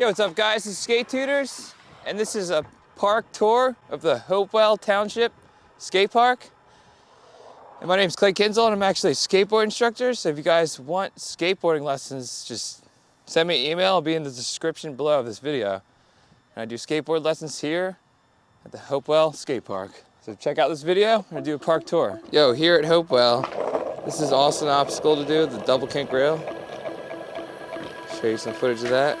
Yo, what's up guys? This is Skate Tutors, and this is a park tour of the Hopewell Township skate park. And my name's Clay Kinzel, and I'm actually a skateboard instructor. So if you guys want skateboarding lessons, just send me an email. It'll be in the description below of this video. And I do skateboard lessons here at the Hopewell Skatepark. So check out this video. I'm gonna do a park tour. Yo, here at Hopewell, this is also an obstacle to do, the double kink rail. Show you some footage of that.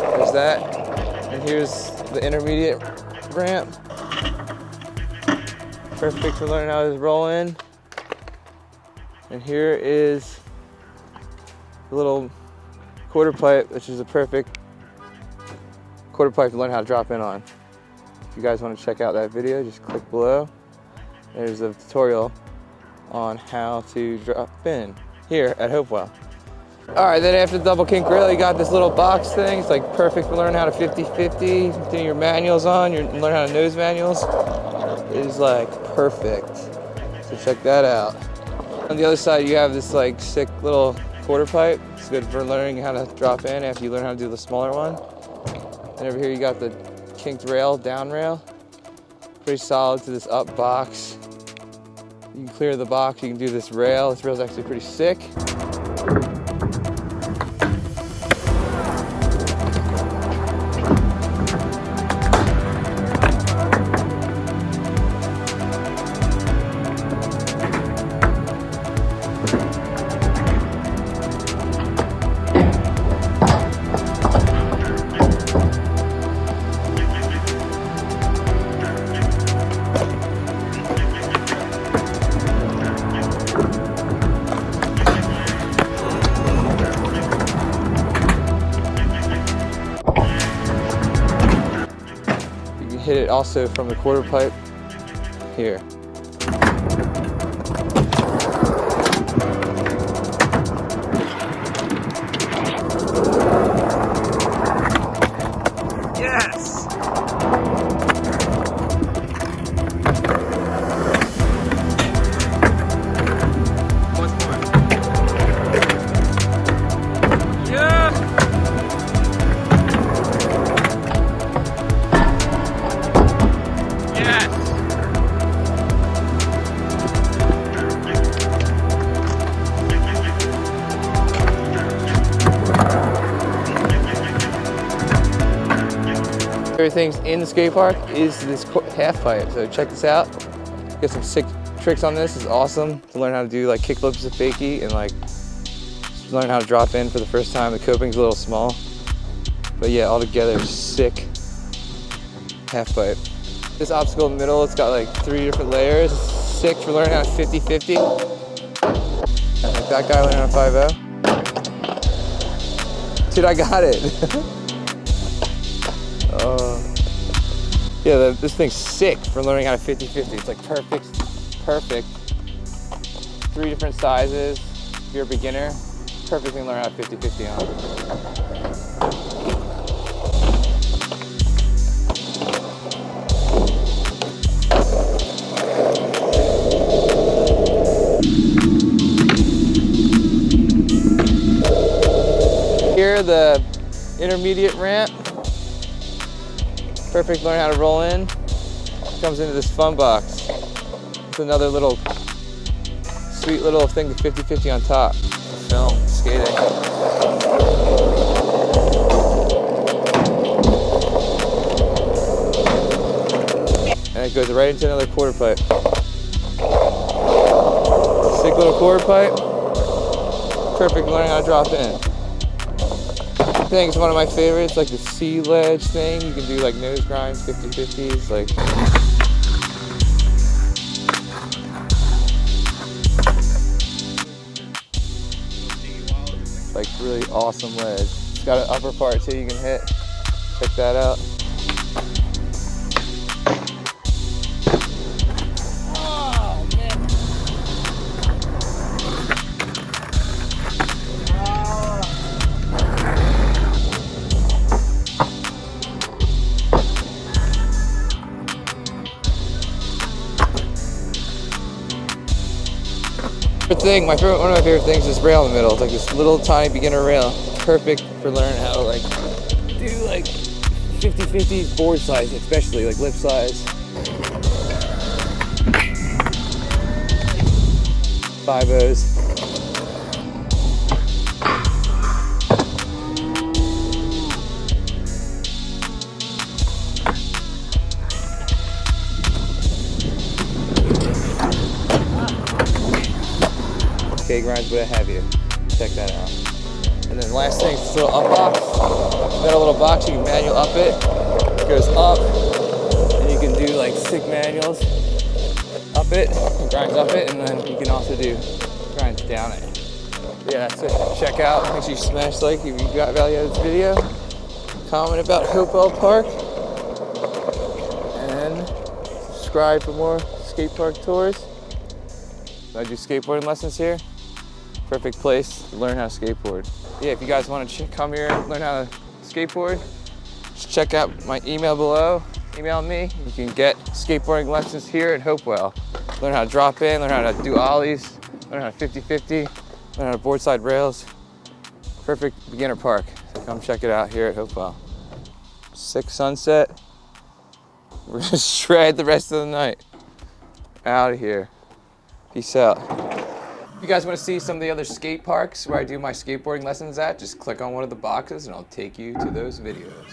There's that, and here's the intermediate ramp. Perfect for learning how to roll in. And here is the little quarter pipe, which is a perfect quarter pipe to learn how to drop in on. If you guys want to check out that video, just click below. There's a tutorial on how to drop in here at Hopewell. All right, then after the double kink rail, you got this little box thing. It's like perfect for learning how to 50-50, putting your manuals on, learn how to nose manuals. It is like perfect. So check that out. On the other side, you have this like sick little quarter pipe. It's good for learning how to drop in after you learn how to do the smaller one. And over here, you got the kinked rail, down rail. Pretty solid to this up box. You can clear the box, you can do this rail. This rail's actually pretty sick. Hit it also from the quarter pipe here. Yes! Once more. Yeah! Everything's in the skate park is this half pipe, so check this out. Get some sick tricks on this. It's awesome to learn how to do like kickflips and fakie and like learn how to drop in for the first time. The coping's a little small, but yeah, all together sick half pipe. This obstacle in the middle, it's got like 3 different layers. It's sick for learning how to 50-50. Like that guy learning on 5-0. Dude, I got it. Yeah, this thing's sick for learning how to 50-50. It's like perfect. 3 different sizes. If you're a beginner, perfect thing to learn how to 50-50 on. Here, the intermediate ramp. Perfect, learn how to roll in. Comes into this fun box. It's another little sweet little thing to 50-50 on top. Film, skating. And it goes right into another quarter pipe. Sick little quarter pipe. Perfect learning how to drop in. I think it's one of my favorites, like the sea ledge thing. You can do like nose grinds, 50-50s, like. Like really awesome ledge. It's got an upper part too you can hit. Check that out. One of my favorite things is this rail in the middle. It's like this little tiny beginner rail. Perfect for learning how to like do like 50-50 board slides, especially like lip slides. 5-0s. K grinds, but heavier. Check that out. And then last thing is this little up box. You got a little box, you can manual up it. It goes up, and you can do like sick manuals. Up it, grinds up it, and then you can also do grinds down it. Yeah, that's it. Check out, make sure you smash like if you got value out of this video. Comment about Hopewell Park. And subscribe for more skate park tours. I do skateboarding lessons here. Perfect place to learn how to skateboard. Yeah, if you guys want to come here and learn how to skateboard, just check out my email below. Email me. You can get skateboarding lessons here at Hopewell. Learn how to drop in, learn how to do ollies, learn how to 50-50, learn how to boardside rails. Perfect beginner park. So come check it out here at Hopewell. 6 sunset. We're gonna shred the rest of the night. Out of here. Peace out. If you guys want to see some of the other skate parks where I do my skateboarding lessons at, just click on one of the boxes and I'll take you to those videos.